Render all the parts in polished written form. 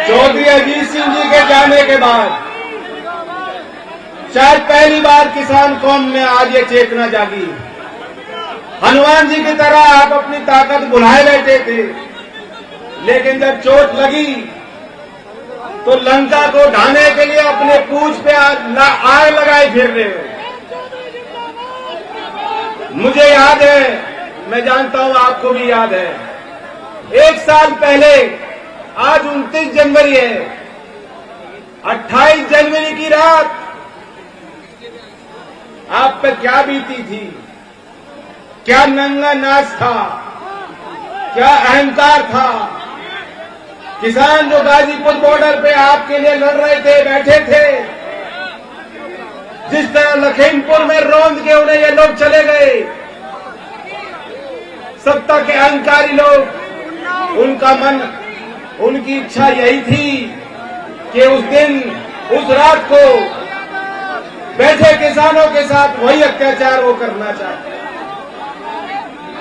चौधरी अजीत सिंह जी के जाने के बाद शायद पहली बार किसान कौम में आज ये चेतना जागी। हनुमान जी की तरह आप अपनी ताकत बुलाए बैठे थे, लेकिन जब चोट लगी तो लंका को ढाने के लिए अपने पूंछ पे आग लगाए फिर रहे हो। मुझे याद है, मैं जानता हूं आपको भी याद है, 1 साल पहले आज 29 जनवरी है, 28 जनवरी की रात आप पे क्या बीती थी, क्या नंगा नाच था, क्या अहंकार था। किसान जो गाजीपुर बॉर्डर पे आपके लिए लड़ रहे थे, बैठे थे, जिस तरह लखीमपुर में रौंद के उन्हें ये लोग चले गए, सत्ता के अहंकारी लोग, उनका मन, उनकी इच्छा यही थी कि उस दिन, उस रात को बैठे किसानों के साथ वही अत्याचार वो करना चाहते।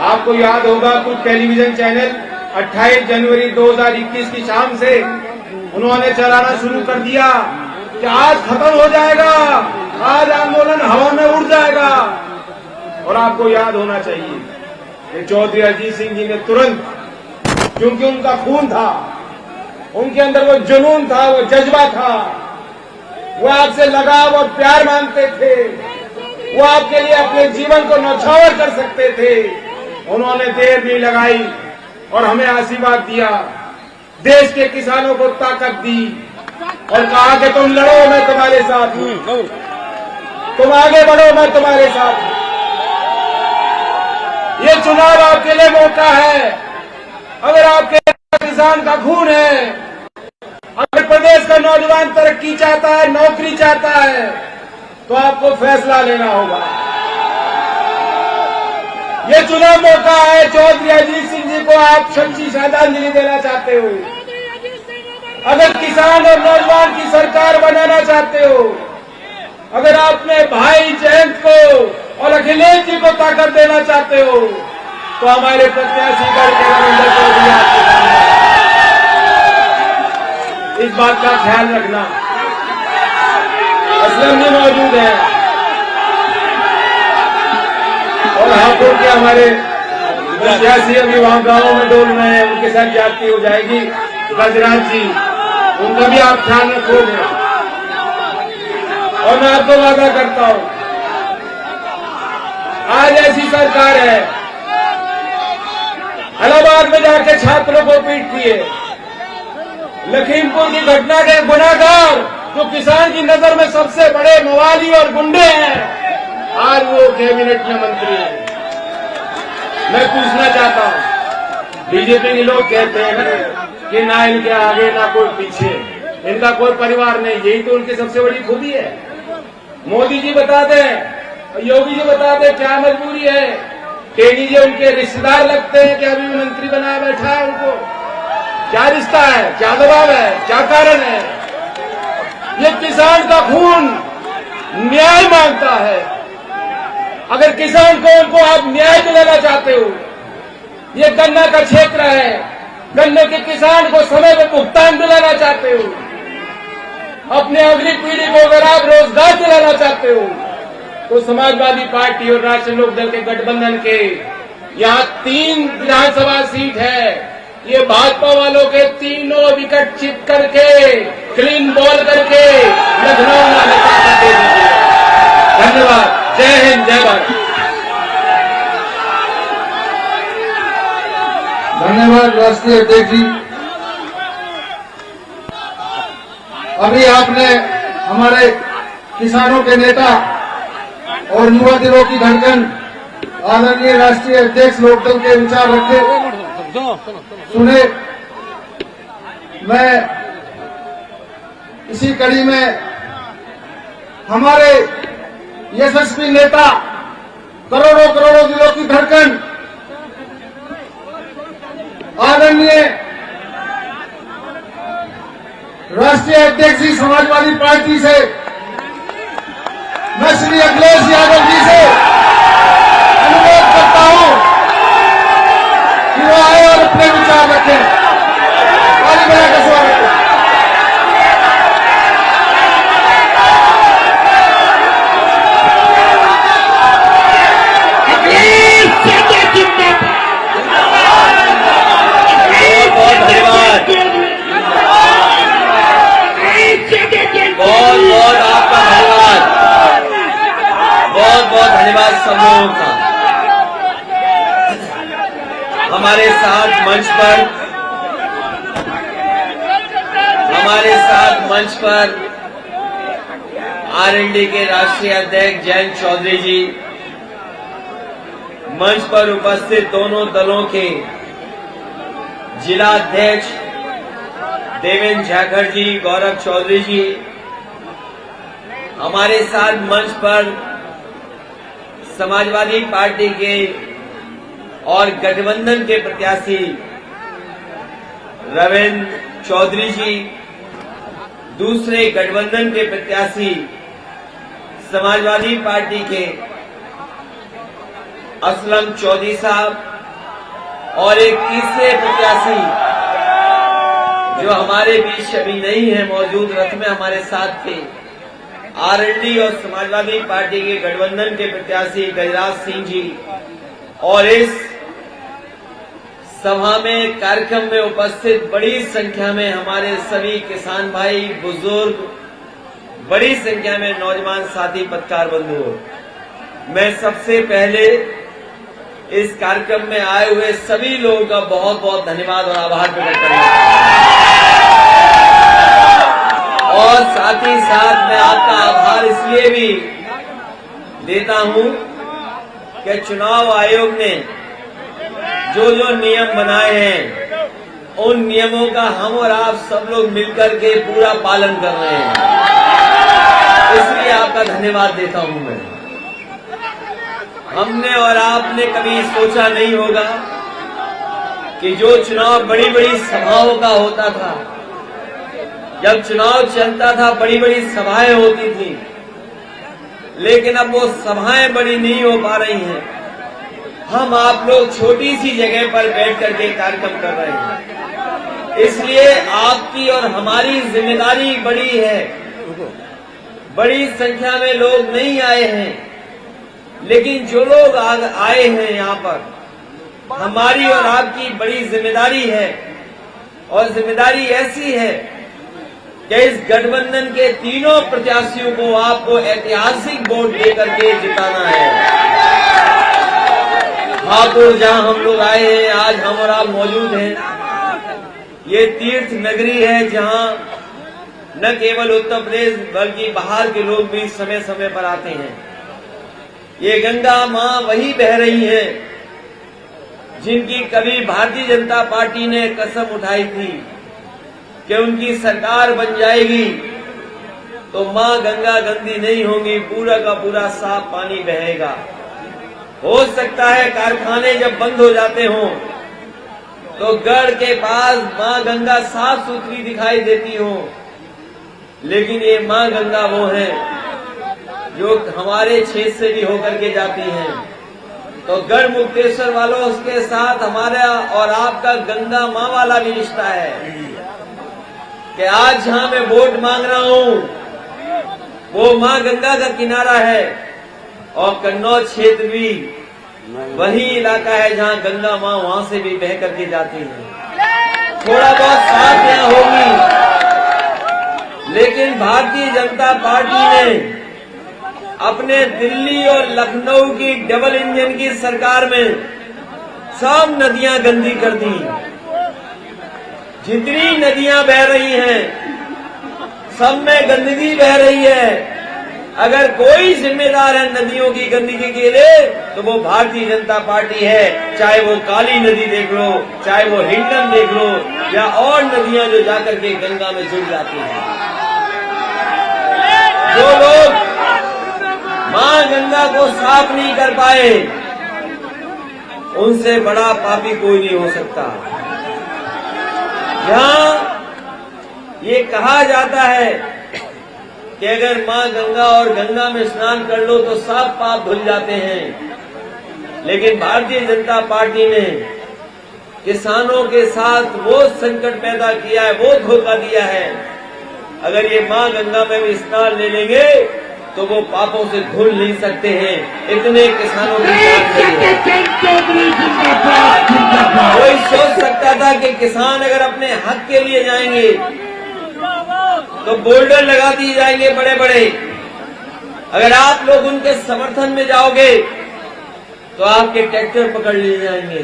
आपको याद होगा कुछ टेलीविजन चैनल 28 जनवरी 2021 की शाम से उन्होंने चलाना शुरू कर दिया कि आज खत्म हो जाएगा, आज आंदोलन हवा में उड़ जाएगा। और आपको याद होना चाहिए कि चौधरी अजीत सिंह जी ने तुरंत, क्योंकि उनका खून था, उनके अंदर वो जुनून था, वो जज्बा था, वो आपसे लगाव और प्यार मांगते थे, वो आपके लिए अपने जीवन को न्यौछावर कर सकते थे। उन्होंने देर नहीं लगाई और हमें आशीर्वाद दिया, देश के किसानों को ताकत दी और कहा कि तुम लड़ो, मैं तुम्हारे साथ हूं, तुम आगे बढ़ो, मैं तुम्हारे साथ हूं। ये चुनाव आपके लिए मौका है। अगर आपके किसान का खून है, अगर प्रदेश का नौजवान तरक्की चाहता है, नौकरी चाहता है, तो आपको फैसला लेना होगा। ये चुनाव मौका है। चौधरी अजीत सिंह जी को आप सच्ची श्रद्धांजलि देना चाहते हो, अगर किसान और नौजवान की सरकार बनाना चाहते हो, अगर आपने भाई जयंत को और अखिलेश जी को ताकत देना चाहते हो, तो हमारे प्रत्याशी करके रविंद्र चौधरी आपके सामने, इस बात का ख्याल रखना। असलम भी मौजूद है और हापुड़ के हमारे प्रत्याशी अभी वहां गांव में डोल रहे हैं, उनके साथ जाती हो जाएगी गजराज जी, उनका भी आप ख्याल रखोगे। और मैं आपको वादा करता हूं, आज ऐसी सरकार है, इलाहाबाद में जाके छात्रों को पीटती है, लखीमपुर की घटना के गुनाहगार जो किसान की नजर में सबसे बड़े मवाली और गुंडे हैं, आज वो कैबिनेट में मंत्री हैं। मैं पूछना चाहता हूं, बीजेपी के लोग कहते हैं कि ना इनके आगे ना कोई पीछे, इनका कोई परिवार नहीं, यही तो उनकी सबसे बड़ी खूबी है। मोदी जी बता दें, योगी जी बता दें, क्या मजबूरी है? टेनी जी उनके रिश्तेदार लगते हैं कि अभी भी मंत्री बनाया बैठा है, उनको क्या रिश्ता है, क्या दबाव है, क्या कारण है? ये किसान का खून न्याय मांगता है। अगर किसान को उनको आप न्याय दिलाना चाहते हो, ये गन्ना का क्षेत्र है, गन्ने के किसान को समय पर भुगतान दिलाना चाहते हो, अपने अगली पीढ़ी को अगर आप रोजगार दिलाना चाहते हो, तो समाजवादी पार्टी और राष्ट्रीय लोकदल के गठबंधन के यहाँ 3 विधानसभा सीट है, ये भाजपा वालों के तीनों विकेट चिप करके, क्लीन बॉल करके लखनऊ में ताकत दे दीजिए। धन्यवाद। जय हिंद, जय भारत। धन्यवाद राष्ट्रीय अध्यक्ष जी। अभी आपने हमारे किसानों के नेता और युवा दिलों की धड़कन आदरणीय राष्ट्रीय अध्यक्ष लोकदल के विचार रखे, सुने। मैं इसी कड़ी में हमारे यशस्वी नेता, करोड़ों करोड़ों दिलों की धड़कन आदरणीय राष्ट्रीय अध्यक्ष जी समाजवादी पार्टी से, मैं श्री अखिलेश यादव जी से अनुरोध करता हूं स्वागत रखें, ताली बजाकर स्वागत करें। बहुत बहुत आपका धन्यवाद, बहुत बहुत धन्यवाद सब लोगों का। हमारे साथ मंच पर आरएलडी के राष्ट्रीय अध्यक्ष जयंत चौधरी जी, मंच पर उपस्थित दोनों दलों के जिला अध्यक्ष देवेंद्र झाखड़ जी, गौरव चौधरी जी, हमारे साथ मंच पर समाजवादी पार्टी के और गठबंधन के प्रत्याशी रविंद्र चौधरी जी, दूसरे गठबंधन के प्रत्याशी समाजवादी पार्टी के असलम चौधरी साहब और एक तीसरे प्रत्याशी जो हमारे बीच अभी नहीं है मौजूद, रथ में हमारे साथ थे, आरएलडी और समाजवादी पार्टी के गठबंधन के प्रत्याशी गजराज सिंह जी। और इस सभा में कार्यक्रम में उपस्थित बड़ी संख्या में हमारे सभी किसान भाई, बुजुर्ग, बड़ी संख्या में नौजवान साथी, पत्रकार बंधुओं, मैं सबसे पहले इस कार्यक्रम में आए हुए सभी लोगों का बहुत बहुत धन्यवाद और आभार प्रकट करना, और साथ ही साथ मैं आपका आभार इसलिए भी देता हूं कि चुनाव आयोग ने जो जो नियम बनाए हैं उन नियमों का हम और आप सब लोग मिलकर के पूरा पालन कर रहे हैं, इसलिए आपका धन्यवाद देता हूं मैं। हमने और आपने कभी सोचा नहीं होगा कि जो चुनाव बड़ी बड़ी सभाओं का होता था, जब चुनाव चलता था बड़ी बड़ी सभाएं होती थी, लेकिन अब वो सभाएं बड़ी नहीं हो पा रही हैं। हम आप लोग छोटी सी जगह पर बैठ करके कार्यक्रम कर रहे हैं, इसलिए आपकी और हमारी जिम्मेदारी बड़ी है। बड़ी संख्या में लोग नहीं आए हैं, लेकिन जो लोग आए हैं यहाँ पर, हमारी और आपकी बड़ी जिम्मेदारी है। और जिम्मेदारी ऐसी है कि इस गठबंधन के तीनों प्रत्याशियों को आपको ऐतिहासिक वोट देकर के जिताना है। हापुड़ जहां हम लोग आए हैं, आज हम और आप मौजूद हैं, ये तीर्थ नगरी है जहां न केवल उत्तर प्रदेश बल्कि बाहर के लोग भी समय समय पर आते हैं। ये गंगा मां वही बह रही है जिनकी कभी भारतीय जनता पार्टी ने कसम उठाई थी कि उनकी सरकार बन जाएगी तो मां गंगा गंदी नहीं होगी, पूरा का पूरा साफ पानी बहेगा। हो सकता है कारखाने जब बंद हो जाते हों तो गढ़ के पास मां गंगा साफ सुथरी दिखाई देती हो, लेकिन ये मां गंगा वो है जो हमारे क्षेत्र से भी होकर के जाती हैं। तो गढ़ मुक्तेश्वर वालों, उसके साथ हमारा और आपका गंगा मां वाला भी रिश्ता है कि आज जहां मैं वोट मांग रहा हूं वो मां गंगा का किनारा है, और कन्नौज क्षेत्र भी वही इलाका है जहां गंगा मां वहां से भी बह करके जाती है। थोड़ा बहुत साथ यहाँ होगी, लेकिन भारतीय जनता पार्टी ने अपने दिल्ली और लखनऊ की डबल इंजन की सरकार में सब नदियां गंदी कर दी। जितनी नदियां बह रही हैं सब में गंदगी बह रही है। अगर कोई जिम्मेदार है नदियों की गंदगी के लिए तो वो भारतीय जनता पार्टी है। चाहे वो काली नदी देख लो, चाहे वो हिंडन देख लो, या और नदियां जो जाकर के गंगा में जुड़ जाती हैं। जो लोग मां गंगा को साफ नहीं कर पाए, उनसे बड़ा पापी कोई नहीं हो सकता। जहां ये कहा जाता है कि अगर मां गंगा और गंगा में स्नान कर लो तो सब पाप धुल जाते हैं, लेकिन भारतीय जनता पार्टी ने किसानों के साथ वो संकट पैदा किया है, वो धोखा दिया है। अगर ये मां गंगा में भी स्नान ले लेंगे तो वो पापों से धुल नहीं सकते हैं। इतने किसानों की जान कोई सोच सकता था कि किसान अगर अपने हक के लिए जाएंगे तो बोल्डर लगा दिए जाएंगे बड़े बड़े। अगर आप लोग उनके समर्थन में जाओगे तो आपके ट्रैक्टर पकड़ लिए जाएंगे,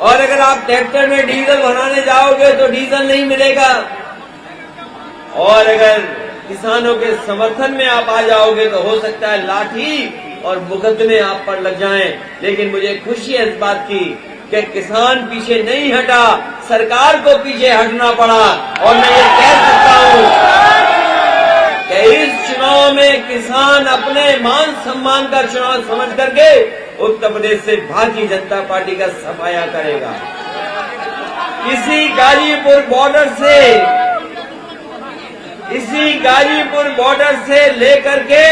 और अगर आप ट्रैक्टर में डीजल भराने जाओगे तो डीजल नहीं मिलेगा। और अगर किसानों के समर्थन में आप आ जाओगे तो हो सकता है लाठी और मुकदमे आप पर लग जाएं। लेकिन मुझे खुशी है इस बात की कि किसान पीछे नहीं हटा, सरकार को पीछे हटना पड़ा। और मैं ये कह सकता हूं कि इस चुनाव में किसान अपने मान सम्मान का चुनाव समझ करके उत्तर प्रदेश से भारतीय जनता पार्टी का सफाया करेगा। इसी गाजीपुर बॉर्डर से लेकर के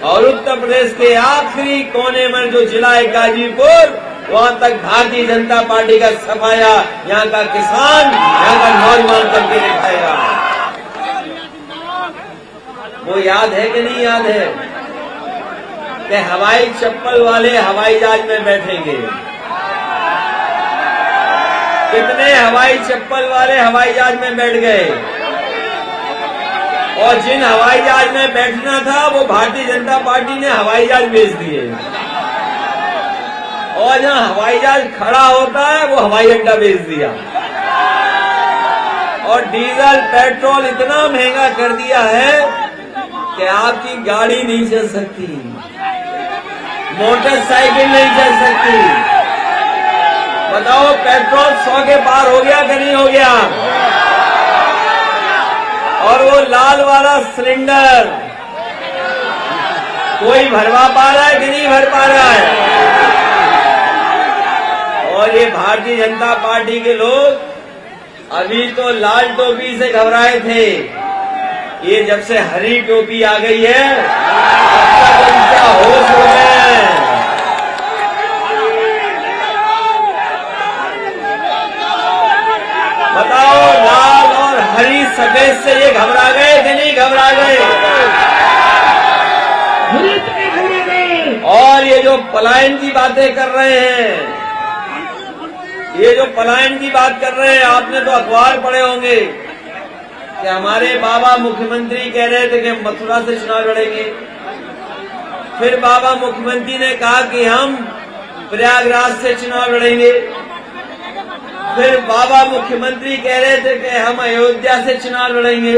और उत्तर प्रदेश के आखिरी कोने में जो जिला है गाजीपुर, वहां तक भारतीय जनता पार्टी का सफाया यहाँ का किसान, यहाँ का नौजवान करके दिखाएगा। वो याद है कि नहीं याद है कि हवाई चप्पल वाले हवाई जहाज में बैठेंगे? कितने हवाई चप्पल वाले हवाई जहाज में बैठ गए, और जिन हवाई जहाज में बैठना था वो भारतीय जनता पार्टी ने हवाई जहाज भेज दिए, और जहां हवाई जहाज खड़ा होता है वो हवाई अड्डा भेज दिया। और डीजल पेट्रोल इतना महंगा कर दिया है कि आपकी गाड़ी नहीं चल सकती, मोटरसाइकिल नहीं चल सकती। बताओ पेट्रोल 100 के पार हो गया कि नहीं हो गया? और वो लाल वाला सिलेंडर कोई भरवा पा रहा है कि नहीं भर पा रहा है? और ये भारतीय जनता पार्टी के लोग अभी तो लाल टोपी से घबराए थे, ये जब से हरी टोपी आ गई है तब तक उनका होश हो गया है। बताओ लाल और हरी सफेद से ये घबरा गए कि नहीं घबरा गए? और ये जो पलायन की बातें कर रहे हैं, ये जो पलायन की बात कर रहे हैं, आपने तो अखबार पढ़े होंगे कि हमारे बाबा मुख्यमंत्री कह रहे थे कि मथुरा से चुनाव लड़ेंगे। फिर बाबा मुख्यमंत्री ने कहा कि हम प्रयागराज से चुनाव लड़ेंगे। फिर बाबा मुख्यमंत्री कह रहे थे कि हम अयोध्या से चुनाव लड़ेंगे।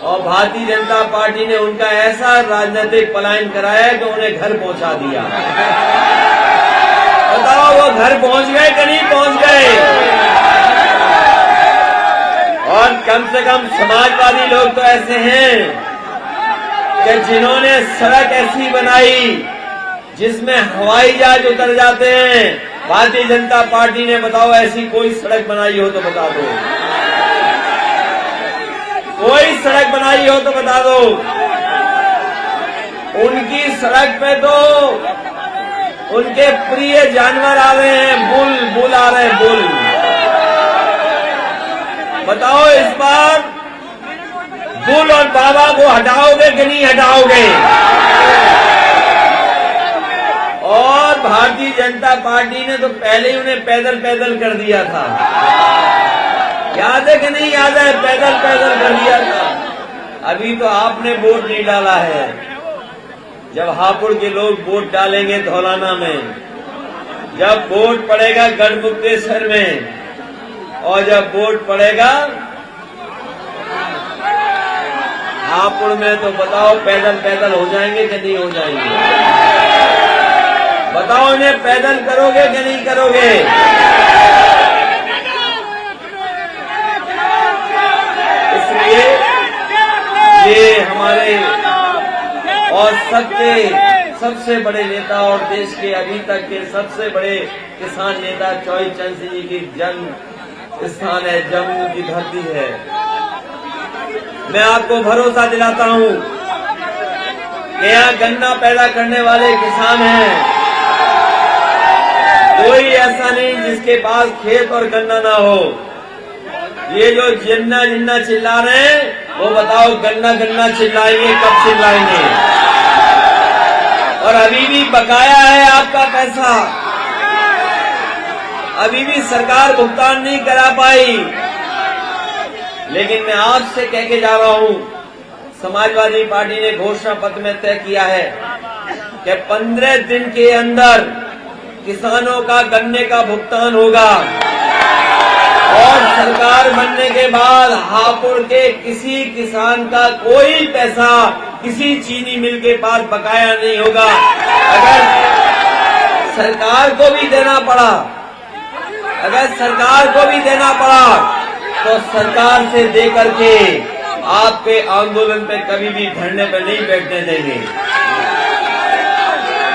और भारतीय जनता पार्टी ने उनका ऐसा राजनीतिक पलायन कराया कि उन्हें घर पहुंचा दिया। बताओ वो घर पहुंच गए कि नहीं पहुंच गए? और कम से कम समाजवादी लोग तो ऐसे हैं कि जिन्होंने सड़क ऐसी बनाई जिसमें हवाई जहाज उतर जाते हैं। भारतीय जनता पार्टी ने बताओ ऐसी कोई सड़क बनाई हो तो बता दो, कोई सड़क बनाई हो तो बता दो। उनकी सड़क पे तो उनके प्रिय जानवर आ रहे हैं, बुल आ रहे हैं, बुल। बताओ इस बार बुल और बाबा को हटाओगे कि नहीं हटाओगे? और भारतीय जनता पार्टी ने तो पहले ही उन्हें पैदल पैदल कर दिया था, याद है कि नहीं याद है? पैदल पैदल कर दिया था। अभी तो आपने वोट नहीं डाला है। जब हापुड़ के लोग वोट डालेंगे धौलाना में, जब वोट पड़ेगा गढ़मुक्तेश्वर में, और जब वोट पड़ेगा हापुड़ में, तो बताओ पैदल पैदल हो जाएंगे कि नहीं हो जाएंगे? बताओ इन्हें पैदल करोगे कि नहीं करोगे? इसलिए ये हमारे और सबसे बड़े नेता और देश के अभी तक के सबसे बड़े किसान नेता चौधरी चरण सिंह जी की जन्म स्थान है, जम्मू की धरती है। मैं आपको भरोसा दिलाता हूं कि यहाँ गन्ना पैदा करने वाले किसान हैं, कोई ऐसा नहीं जिसके पास खेत और गन्ना ना हो। ये जो जिन्ना जिन्ना चिल्ला रहे हैं वो बताओ गन्ना गन्ना चिल्लाएंगे कब चिल्लाएंगे? और अभी भी बकाया है आपका पैसा, अभी भी सरकार भुगतान नहीं करा पाई। लेकिन मैं आपसे कह के जा रहा हूं, समाजवादी पार्टी ने घोषणा पत्र में तय किया है कि 15 दिन के अंदर किसानों का गन्ने का भुगतान होगा। और सरकार बनने के बाद हापुड़ के किसी किसान का कोई पैसा किसी चीनी मिल के पास बकाया नहीं होगा। अगर सरकार को भी देना पड़ा, अगर सरकार को भी देना पड़ा तो सरकार से दे करके आपके आंदोलन पे कभी भी धरने पे नहीं बैठने देंगे।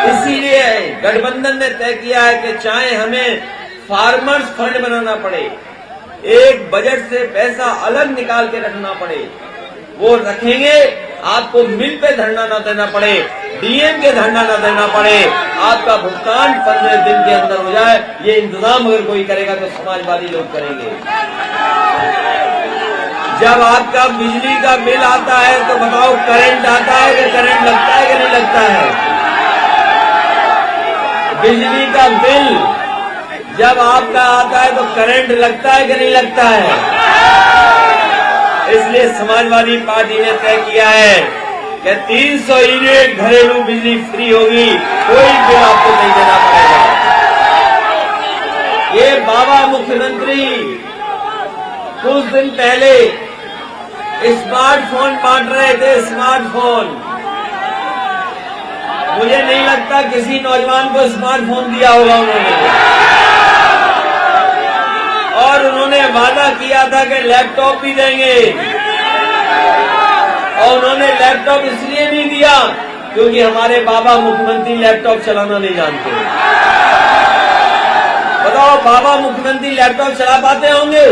इसीलिए गठबंधन ने तय किया है कि चाहे हमें फार्मर्स फंड बनाना पड़े, एक बजट से पैसा अलग निकाल के रखना पड़े, वो रखेंगे। आपको मिल पे धरना न देना पड़े, डीएम के धरना न देना पड़े, आपका भुगतान 15 दिन के अंदर हो जाए। ये इंतजाम अगर कोई करेगा तो समाजवादी लोग करेंगे। जब आपका बिजली का बिल आता है तो बताओ करंट आता है कि करंट लगता है कि नहीं लगता है? बिजली का बिल जब आपका आता है तो करंट लगता है कि नहीं लगता है? इसलिए समाजवादी पार्टी ने तय किया है कि 300 यूनिट घरेलू बिजली फ्री होगी, कोई बिल आपको नहीं देना पड़ेगा। ये बाबा मुख्यमंत्री कुछ दिन पहले स्मार्टफोन बांट रहे थे, स्मार्टफोन। मुझे नहीं लगता किसी नौजवान को स्मार्टफोन दिया होगा उन्होंने। और उन्होंने वादा किया था कि लैपटॉप भी देंगे, और उन्होंने लैपटॉप इसलिए नहीं दिया क्योंकि हमारे बाबा मुख्यमंत्री लैपटॉप चलाना नहीं जानते। बताओ बाबा मुख्यमंत्री लैपटॉप चला पाते होंगे?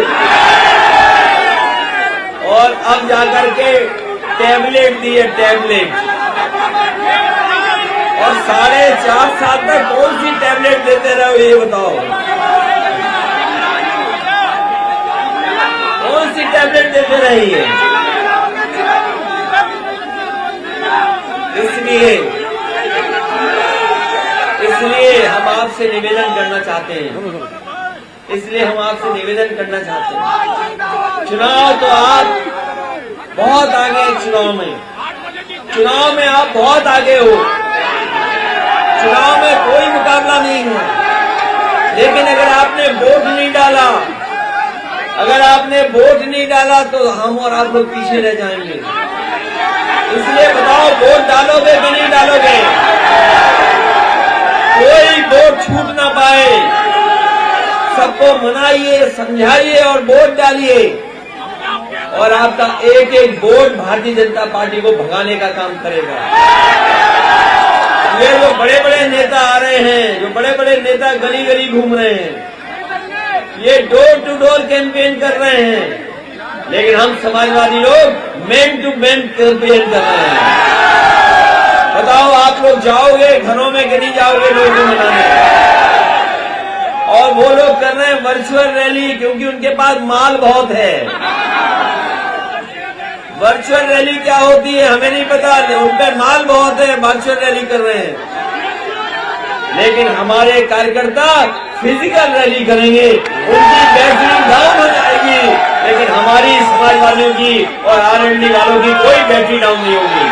और अब जाकर के टैबलेट दिए, टैबलेट। और 4.5 साल तक कौन सी टैबलेट देते रहे ये बताओ? कौन सी टैबलेट देते रही है? इसलिए हम आपसे निवेदन करना चाहते हैं, इसलिए हम आपसे निवेदन करना चाहते हैं। चुनाव तो आप बहुत आगे हैं, चुनाव में आप बहुत आगे हो, चुनाव में कोई मुकाबला नहीं है। लेकिन अगर आपने वोट नहीं डाला, अगर आपने वोट नहीं डाला तो हम और आप लोग पीछे रह जाएंगे। इसलिए बताओ वोट डालोगे कि नहीं डालोगे? कोई वोट छूट ना पाए, सबको मनाइए, समझाइए और वोट डालिए। और आपका एक एक वोट भारतीय जनता पार्टी को भगाने का काम करेगा। ये जो बड़े बड़े नेता आ रहे हैं, जो बड़े बड़े नेता गली गली घूम रहे हैं, ये डोर टू डोर कैंपेन कर रहे हैं, लेकिन हम समाजवादी लोग मैन टू मैन कैंपेन कर रहे हैं। बताओ आप लोग जाओगे घरों में कि नहीं जाओगे लोगों को मनाने? और वो लोग कर रहे हैं वर्चुअल रैली, क्योंकि उनके पास माल बहुत है। वर्चुअल रैली क्या होती है हमें नहीं पता, उनका माल बहुत है, वर्चुअल रैली कर रहे हैं। लेकिन हमारे कार्यकर्ता फिजिकल रैली करेंगे, उनकी बैटरी डाउन हो जाएगी, लेकिन हमारी समाजवादियों की और आरएलडी वालों की कोई बैटरी डाउन नहीं होगी।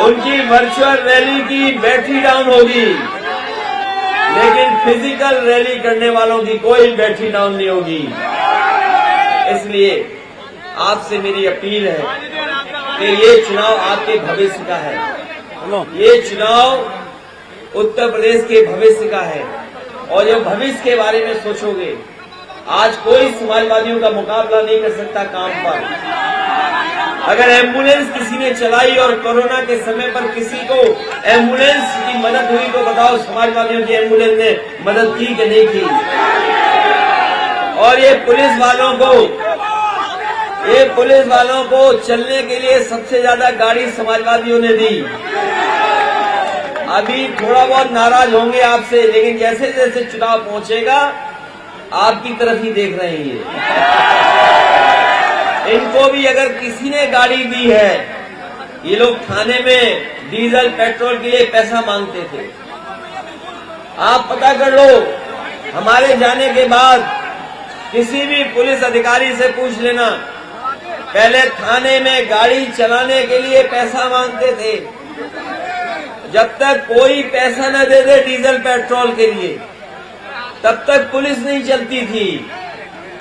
उनकी वर्चुअल रैली की बैटरी डाउन होगी, लेकिन फिजिकल रैली करने वालों की कोई बैटरी डाउन नहीं होगी। इसलिए आपसे मेरी अपील है कि ये चुनाव आपके भविष्य का है, ये चुनाव उत्तर प्रदेश के भविष्य का है। और जो भविष्य के बारे में सोचोगे, आज कोई समाजवादियों का मुकाबला नहीं कर सकता काम पर। अगर एम्बुलेंस किसी ने चलाई और कोरोना के समय पर किसी को एम्बुलेंस की मदद हुई तो बताओ समाजवादियों की एम्बुलेंस ने मदद की कि नहीं की? और ये पुलिस वालों को चलने के लिए सबसे ज्यादा गाड़ी समाजवादियों ने दी। अभी थोड़ा बहुत नाराज होंगे आपसे, लेकिन जैसे जैसे चुनाव पहुंचेगा आपकी तरफ ही देख रहे हैं इनको भी अगर किसी ने गाड़ी दी है, ये लोग थाने में डीजल पेट्रोल के लिए पैसा मांगते थे। आप पता कर लो, हमारे जाने के बाद किसी भी पुलिस अधिकारी से पूछ लेना, पहले थाने में गाड़ी चलाने के लिए पैसा मांगते थे। जब तक कोई पैसा न दे दे डीजल पेट्रोल के लिए, तब तक पुलिस नहीं चलती थी।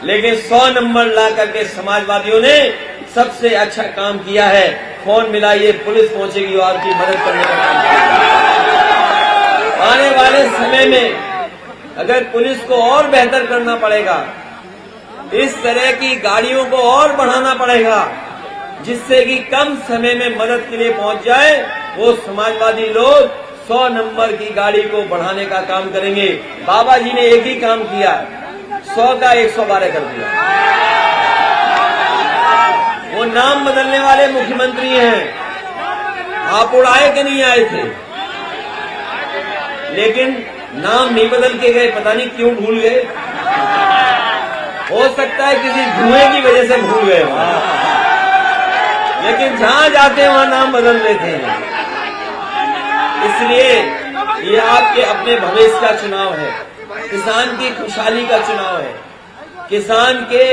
लेकिन 100 नंबर ला करके समाजवादियों ने सबसे अच्छा काम किया है। फोन मिलाइए, पुलिस पहुंचेगी और आपकी मदद करने का काम करेगी। आने वाले समय में अगर पुलिस को और बेहतर करना पड़ेगा, इस तरह की गाड़ियों को और बढ़ाना पड़ेगा, जिससे कि कम समय में मदद के लिए पहुंच जाए, वो समाजवादी लोग 100 नंबर की गाड़ी को बढ़ाने का काम करेंगे। बाबा जी ने एक ही काम किया, 100 का 112 कर दिया। वो नाम बदलने वाले मुख्यमंत्री हैं। आप उड़ाए के नहीं आए थे, लेकिन नाम नहीं बदल के गए, पता नहीं क्यों भूल गए। हो सकता है किसी धुएं की वजह से भूल गए वहां, लेकिन जहां जाते हैं वहां नाम बदल लेते हैं। इसलिए ये आपके अपने भविष्य का चुनाव है, किसान की खुशहाली का चुनाव है, किसान के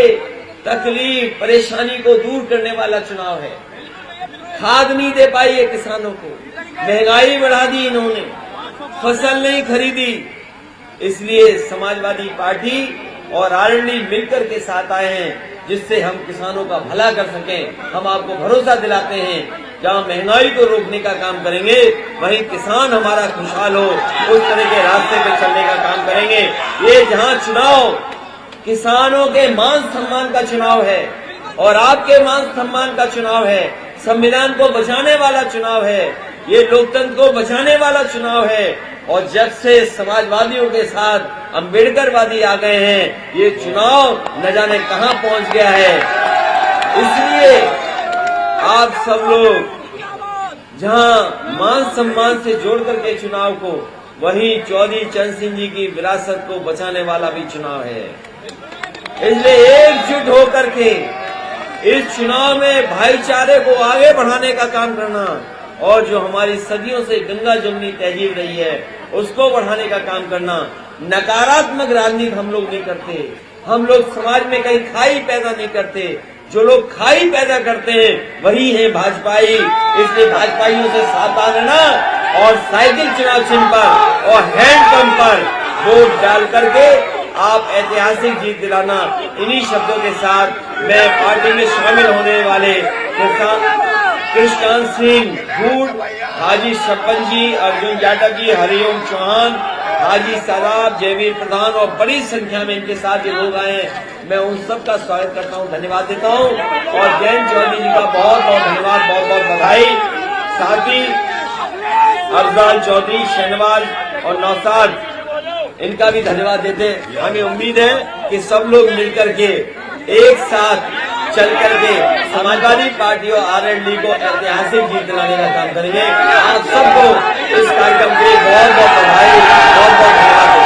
तकलीफ परेशानी को दूर करने वाला चुनाव है। खाद नहीं दे पाई है किसानों को, महंगाई बढ़ा दी इन्होंने, फसल नहीं खरीदी। इसलिए समाजवादी पार्टी और आरएलडी मिलकर के साथ आए हैं, जिससे हम किसानों का भला कर सकें। हम आपको भरोसा दिलाते हैं, जहां महंगाई को रोकने का काम करेंगे, वहीं किसान हमारा खुशहाल हो, उस तरह के रास्ते पे चलने का काम करेंगे। ये जहां चुनाव किसानों के मान सम्मान का चुनाव है और आपके मान सम्मान का चुनाव है, संविधान को बचाने वाला चुनाव है, ये लोकतंत्र को बचाने वाला चुनाव है। और जब से समाजवादियों के साथ अम्बेडकरवादी आ गए हैं, ये चुनाव न जाने कहां पहुंच गया है। इसलिए आप सब लोग जहां मान सम्मान से जोड़ करके चुनाव को, वहीं चौधरी चरण सिंह जी की विरासत को बचाने वाला भी चुनाव है। इसलिए एकजुट होकर के इस चुनाव में भाईचारे को आगे बढ़ाने का काम करना और जो हमारी सदियों से गंगा जमुनी तहजीब रही है उसको बढ़ाने का काम करना। नकारात्मक राजनीति हम लोग नहीं करते, हम लोग समाज में कहीं खाई पैदा नहीं करते। जो लोग खाई पैदा करते हैं वही है भाजपाई। इसलिए भाजपाइयों से सावधान रहना और साइकिल चुनाव चिन्ह पर और हैंडपंप पर वोट डाल करके आप ऐतिहासिक जीत दिलाना। इन्हीं शब्दों के साथ मैं पार्टी में शामिल होने वाले कृष्णकांत सिंह भूड, हाजी छप्पन जी, अर्जुन जाटव जी, हरिओम चौहान, हाजी सादाब, जयवीर प्रधान और बड़ी संख्या में इनके साथ ये लोग आए हैं। मैं उन सब का स्वागत करता हूं, धन्यवाद देता हूं और जयंत चौधरी जी का बहुत बहुत धन्यवाद, बहुत बहुत बधाई। साथ ही अफजाल चौधरी, शहनवाज और नौसाद, इनका भी धन्यवाद देते हैं। हमें उम्मीद है कि सब लोग मिलकर के एक साथ चल करके समाजवादी पार्टी और आरएलडी को ऐतिहासिक जीत दिलाने का काम करेंगे। आप सबको इस कार्यक्रम के लिए बहुत बहुत बधाई, बहुत बहुत धन्यवाद।